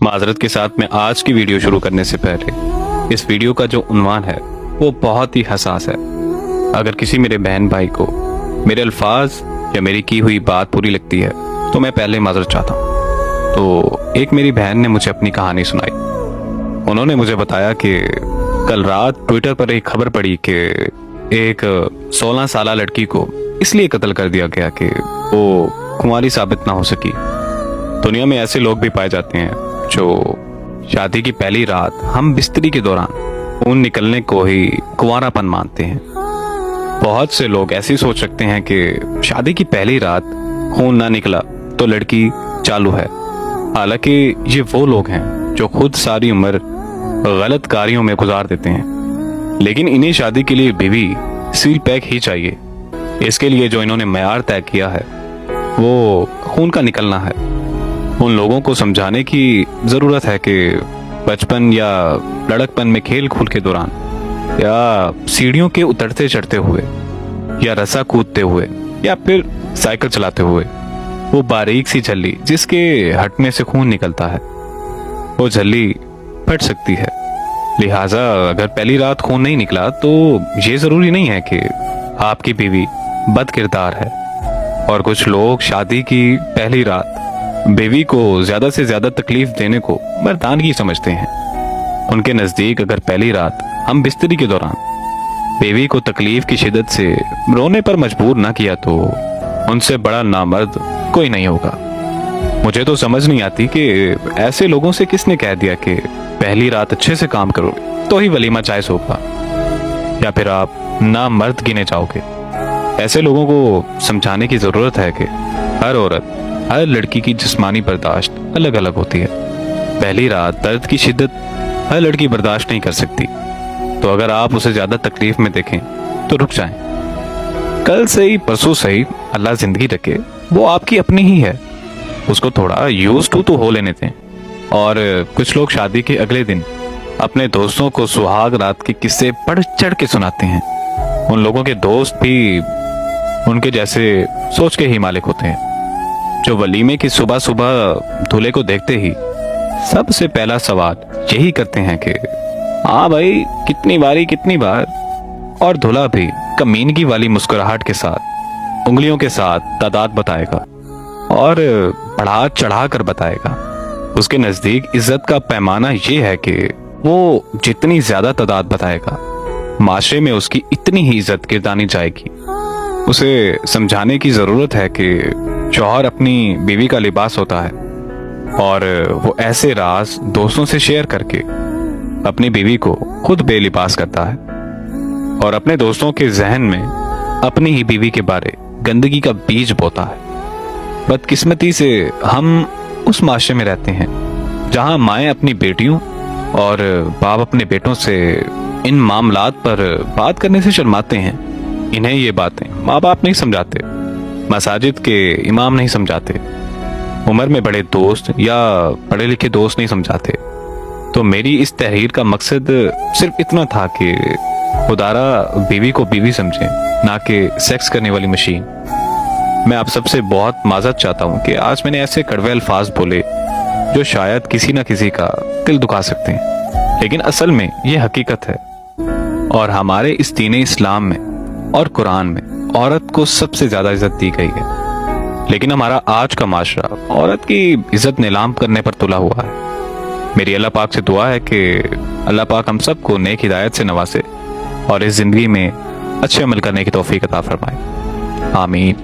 माजरत के साथ मैं आज की वीडियो शुरू करने से पहले इस वीडियो का जो उन्वान है वो बहुत ही हसास है। अगर किसी मेरे बहन भाई को मेरे अल्फाज या मेरी की हुई बात बुरी लगती है तो मैं पहले माजरत चाहता हूँ। तो एक मेरी बहन ने मुझे अपनी कहानी सुनाई। उन्होंने मुझे बताया कि कल रात ट्विटर पर एक खबर पड़ी कि एक 16 साल लड़की को इसलिए कत्ल कर दिया गया कि वो कुंवारी साबित ना हो सकी। दुनिया में ऐसे लोग भी पाए जाते हैं जो शादी की पहली रात हम बिस्तरी के दौरान खून निकलने को ही कुंवारापन मानते हैं। बहुत से लोग ऐसे सोच सकते हैं कि शादी की पहली रात खून ना निकला तो लड़की चालू है। हालांकि ये वो लोग हैं जो खुद सारी उम्र गलत कार्यों में गुजार देते हैं, लेकिन इन्हें शादी के लिए बीवी सील पैक ही चाहिए। इसके लिए जो इन्होंने मयार तय किया है वो खून का निकलना है। उन लोगों को समझाने की जरूरत है कि बचपन या लड़कपन में खेल कूद के दौरान या सीढ़ियों के उतरते चढ़ते हुए या रस्सा कूदते हुए या फिर साइकिल चलाते हुए वो बारीक सी झल्ली जिसके हटने से खून निकलता है वो झल्ली फट सकती है। लिहाजा अगर पहली रात खून नहीं निकला तो ये जरूरी नहीं है कि आपकी बीवी बद किरदार है। और कुछ लोग शादी की पहली रात बीवी को ज्यादा से ज्यादा तकलीफ देने को मर्दानगी समझते हैं। उनके नजदीक अगर पहली रात हम बिस्तरी के दौरान बीवी को तकलीफ की शिद्दत से रोने पर मजबूर ना किया तो उनसे बड़ा नामर्द कोई नहीं होगा। मुझे तो समझ नहीं आती कि ऐसे लोगों से किसने कह दिया कि पहली रात अच्छे से काम करोगे तो ही वलीमा चाय होगा या फिर आप नामर्द गिने जाओगे। ऐसे लोगों को समझाने की जरूरत है कि हर औरत हर लड़की की जिस्मानी बर्दाश्त अलग अलग होती है। पहली रात दर्द की शिद्दत हर लड़की बर्दाश्त नहीं कर सकती, तो अगर आप उसे ज्यादा तकलीफ में देखें तो रुक जाएं। कल से ही परसों से ही अल्लाह जिंदगी रखे, वो आपकी अपनी ही है, उसको थोड़ा यूज टू तो हो लेने दें। और कुछ लोग शादी के अगले दिन अपने दोस्तों को सुहाग रात के किस्से बढ़ चढ़ के सुनाते हैं। उन लोगों के दोस्त भी उनके जैसे सोच के ही मालिक होते हैं, जो वलीमे की सुबह सुबह दूल्हे को देखते ही सबसे पहला सवाल यही करते हैं कि हाँ भाई कितनी बार, और दूल्हा भी कमीनगी वाली मुस्कुराहट के साथ उंगलियों के साथ तादाद बताएगा और बढ़ा चढ़ा कर बताएगा। उसके नजदीक इज्जत का पैमाना ये है कि वो जितनी ज्यादा तादाद बताएगा माशरे में उसकी इतनी ही इज्जत गिरदानी जाएगी। उसे समझाने की जरूरत है कि शौहर अपनी बीवी का लिबास होता है और वो ऐसे राज दोस्तों से शेयर करके अपनी बीवी को खुद बेलिबास करता है और अपने दोस्तों के जहन में अपनी ही बीवी के बारे गंदगी का बीज बोता है। बदकिस्मती से हम उस माशरे में रहते हैं जहां माएं अपनी बेटियों और बाप अपने बेटों से इन मामलात पर बात करने से शर्माते हैं। इन्हें ये बातें माँ बाप नहीं समझाते, मसाजिद के इमाम नहीं समझाते, उम्र में बड़े दोस्त या पढ़े लिखे दोस्त नहीं समझाते। तो मेरी इस तहरीर का मकसद सिर्फ इतना था कि खुदारा बीवी को बीवी समझे, ना कि सेक्स करने वाली मशीन। मैं आप सबसे बहुत माजरत चाहता हूँ कि आज मैंने ऐसे कड़वे अल्फाज बोले जो शायद किसी ना किसी का दिल दुखा सकते हैं, लेकिन असल में ये हकीकत है। और हमारे इस दीन इस्लाम में और कुरान में औरत को सबसे ज्यादा इज्जत दी गई है, लेकिन हमारा आज का माशरा औरत की इज्जत नीलाम करने पर तुला हुआ है। मेरी अल्लाह पाक से दुआ है कि अल्लाह पाक हम सबको नेक हिदायत से नवाजे और इस जिंदगी में अच्छे अमल करने की तौफीक अता फरमाए। आमीन।